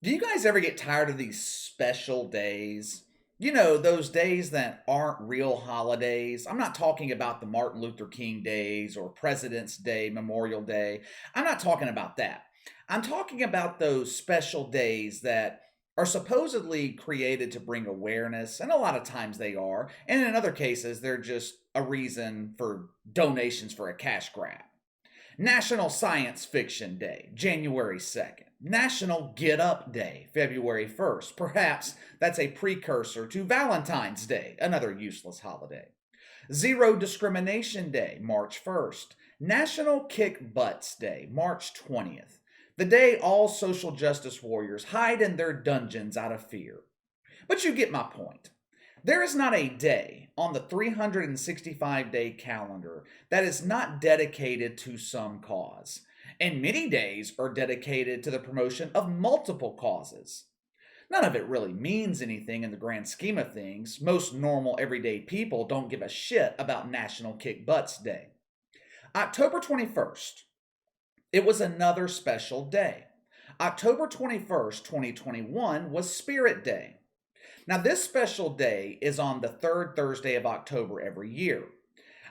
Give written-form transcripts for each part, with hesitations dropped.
Do you guys ever get tired of these special days? You know, those days that aren't real holidays. I'm not talking about the Martin Luther King days or President's Day, Memorial Day. I'm not talking about that. I'm talking about those special days that are supposedly created to bring awareness, and a lot of times they are. And in other cases, they're just a reason for donations for a cash grab. National Science Fiction Day, January 2nd. National Get Up Day, February 1st. Perhaps that's a precursor to Valentine's Day, another useless holiday. Zero Discrimination Day, March 1st. National Kick Butts Day, March 20th. The day all social justice warriors hide in their dungeons out of fear. But you get my point. There is not a day on the 365-day calendar that is not dedicated to some cause, and many days are dedicated to the promotion of multiple causes. None of it really means anything in the grand scheme of things. Most normal, everyday people don't give a shit about National Kick Butts Day. October 21st, it was another special day. October 21st, 2021 was Spirit Day. Now, this special day is on the third Thursday of October every year.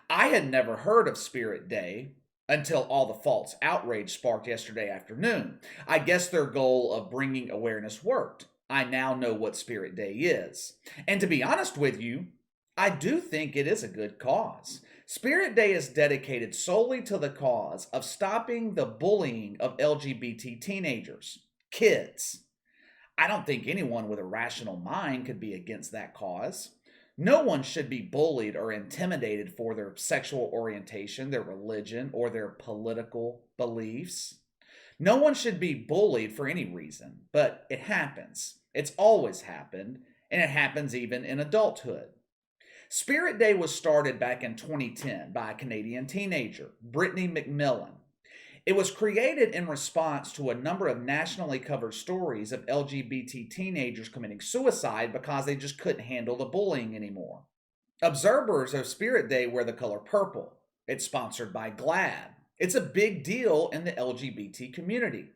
I had never heard of Spirit Day until all the false outrage sparked yesterday afternoon. I guess their goal of bringing awareness worked. I now know what Spirit Day is. And to be honest with you, I do think it is a good cause. Spirit Day is dedicated solely to the cause of stopping the bullying of LGBT teenagers, kids. I don't think anyone with a rational mind could be against that cause. No one should be bullied or intimidated for their sexual orientation, their religion, or their political beliefs. No one should be bullied for any reason, but it happens. It's always happened, and it happens even in adulthood. Spirit Day was started back in 2010 by a Canadian teenager, Brittany McMillan. It was created in response to a number of nationally covered stories of LGBT teenagers committing suicide because they just couldn't handle the bullying anymore. Observers of Spirit Day wear the color purple. It's sponsored by GLAAD. It's a big deal in the LGBT community.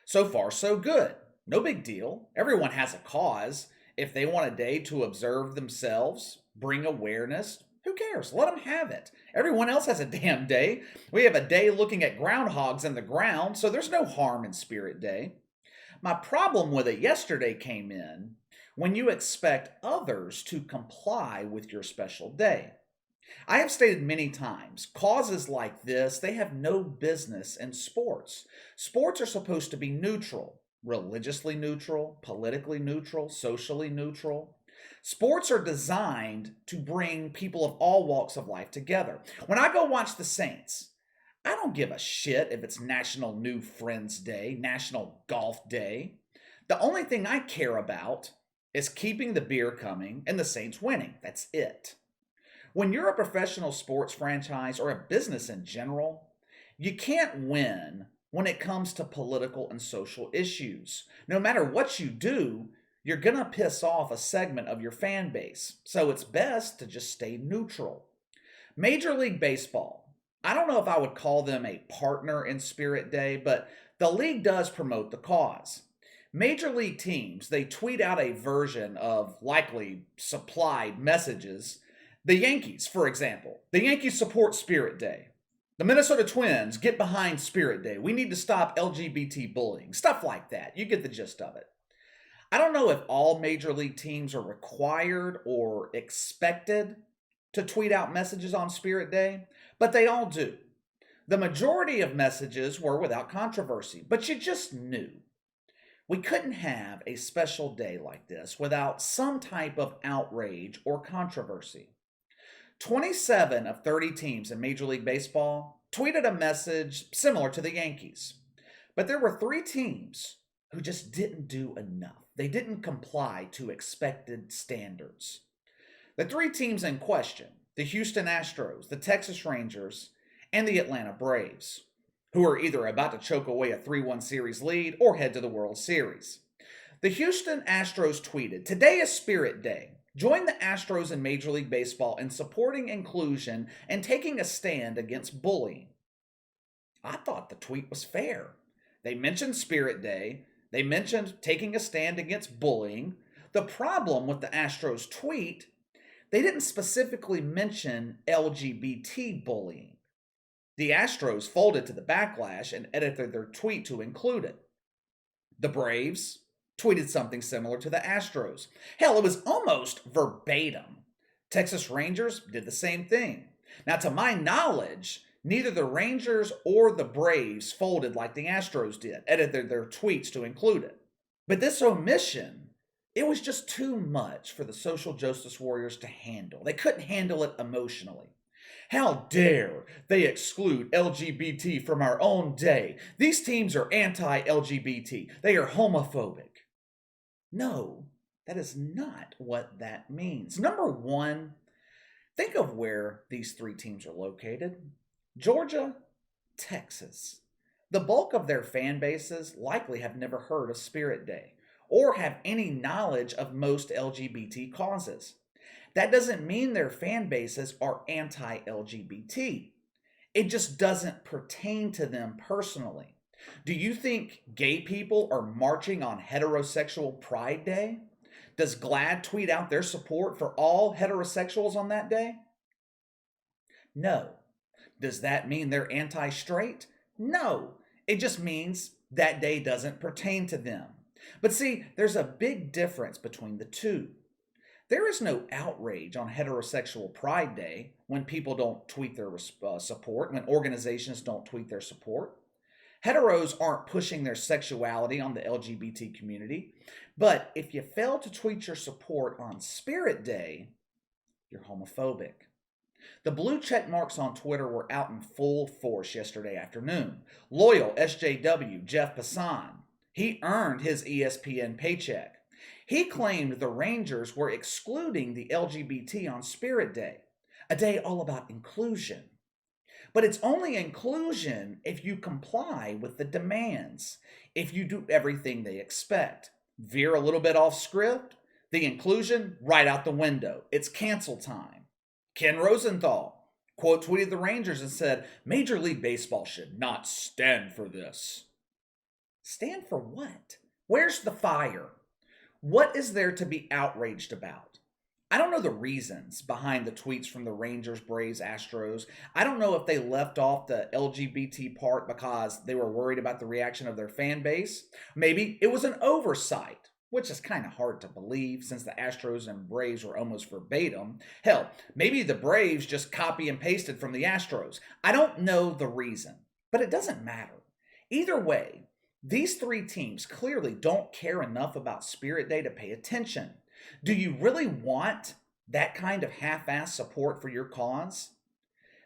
So far, so good. No big deal. Everyone has a cause. If they want a day to observe themselves, bring awareness, who cares? Let them have it. Everyone else has a damn day. We have a day looking at groundhogs in the ground, so there's no harm in Spirit Day. My problem with it yesterday came in when you expect others to comply with your special day. I have stated many times, causes like this, they have no business in sports. Sports are supposed to be neutral, religiously neutral, politically neutral, socially neutral. Sports are designed to bring people of all walks of life together. When I go watch the Saints, I don't give a shit if it's National New Friends Day, National Golf Day. The only thing I care about is keeping the beer coming and the Saints winning. That's it. When you're a professional sports franchise or a business in general, you can't win when it comes to political and social issues. No matter what you do, you're going to piss off a segment of your fan base. So it's best to just stay neutral. Major League Baseball. I don't know if I would call them a partner in Spirit Day, but the league does promote the cause. Major league teams, they tweet out a version of likely supplied messages. The Yankees, for example. The Yankees support Spirit Day. The Minnesota Twins get behind Spirit Day. We need to stop LGBT bullying. Stuff like that. You get the gist of it. I don't know if all major league teams are required or expected to tweet out messages on Spirit Day, but they all do. The majority of messages were without controversy, but you just knew. We couldn't have a special day like this without some type of outrage or controversy. 27 of 30 teams in Major League Baseball tweeted a message similar to the Yankees, but there were 3 teams who just didn't do enough. They didn't comply to expected standards. The 3 teams in question, the Houston Astros, the Texas Rangers, and the Atlanta Braves, who are either about to choke away a 3-1 series lead or head to the World Series. The Houston Astros tweeted, "Today is Spirit Day. Join the Astros in Major League Baseball in supporting inclusion and taking a stand against bullying." I thought the tweet was fair. They mentioned Spirit Day. They mentioned taking a stand against bullying. The problem with the Astros tweet, they didn't specifically mention LGBT bullying. The Astros folded to the backlash and edited their tweet to include it. The Braves tweeted something similar to the Astros. Hell, it was almost verbatim. Texas Rangers did the same thing. Now, to my knowledge, neither the Rangers or the Braves folded like the Astros did, edited their tweets to include it. But this omission, it was just too much for the social justice warriors to handle. They couldn't handle it emotionally. How dare they exclude LGBT from our own day? These teams are anti-LGBT. They are homophobic. No, that is not what that means. Number one, think of where these three teams are located. Georgia, Texas. The bulk of their fan bases likely have never heard of Spirit Day or have any knowledge of most LGBT causes. That doesn't mean their fan bases are anti-LGBT. It just doesn't pertain to them personally. Do you think gay people are marching on heterosexual Pride Day? Does GLAAD tweet out their support for all heterosexuals on that day? No. Does that mean they're anti-straight? No. It just means that day doesn't pertain to them. But see, there's a big difference between the two. There is no outrage on heterosexual Pride Day when people don't tweet their support, when organizations don't tweet their support. Heteros aren't pushing their sexuality on the LGBT community. But if you fail to tweet your support on Spirit Day, you're homophobic. The blue check marks on Twitter were out in full force yesterday afternoon. Loyal SJW Jeff Passan, he earned his ESPN paycheck. He claimed the Rangers were excluding the LGBT on Spirit Day, a day all about inclusion. But it's only inclusion if you comply with the demands, if you do everything they expect. Veer a little bit off script, the inclusion right out the window. It's cancel time. Ken Rosenthal quote tweeted the Rangers and said, "Major League Baseball should not stand for this." Stand for what? Where's the fire? What is there to be outraged about? I don't know the reasons behind the tweets from the Rangers, Braves, Astros. I don't know if they left off the LGBT part because they were worried about the reaction of their fan base. Maybe it was an oversight, which is kind of hard to believe since the Astros and Braves were almost verbatim. Hell, maybe the Braves just copy and pasted from the Astros. I don't know the reason, but it doesn't matter. Either way, these three teams clearly don't care enough about Spirit Day to pay attention. Do you really want that kind of half-assed support for your cause?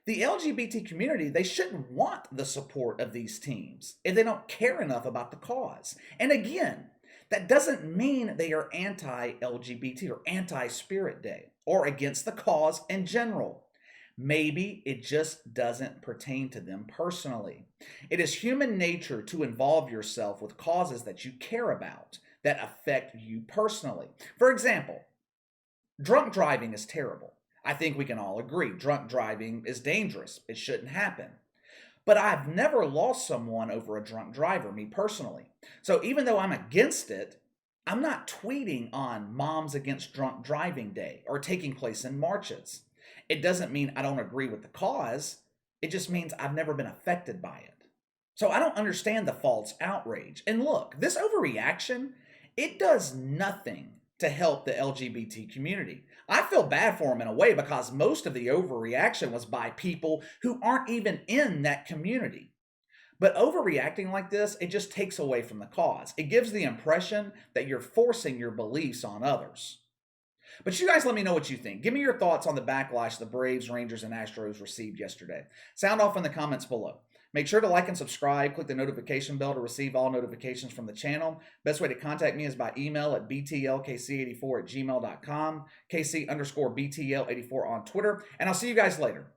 The LGBT community, they shouldn't want the support of these teams if they don't care enough about the cause. And again, that doesn't mean they are anti-LGBT or anti-Spirit Day or against the cause in general. Maybe it just doesn't pertain to them personally. It is human nature to involve yourself with causes that you care about, that affect you personally. For example, drunk driving is terrible. I think we can all agree drunk driving is dangerous. It shouldn't happen. But I've never lost someone over a drunk driver, me personally. So even though I'm against it, I'm not tweeting on Moms Against Drunk Driving Day or taking place in marches. It doesn't mean I don't agree with the cause. It just means I've never been affected by it. So I don't understand the false outrage. And look, this overreaction, it does nothing to help the LGBT community. I feel bad for them in a way because most of the overreaction was by people who aren't even in that community. But overreacting like this, it just takes away from the cause. It gives the impression that you're forcing your beliefs on others. But you guys let me know what you think. Give me your thoughts on the backlash the Braves, Rangers, and Astros received yesterday. Sound off in the comments below. Make sure to like and subscribe. Click the notification bell to receive all notifications from the channel. Best way to contact me is by email at btlkc84@gmail.com, KC_BTL84 on Twitter. And I'll see you guys later.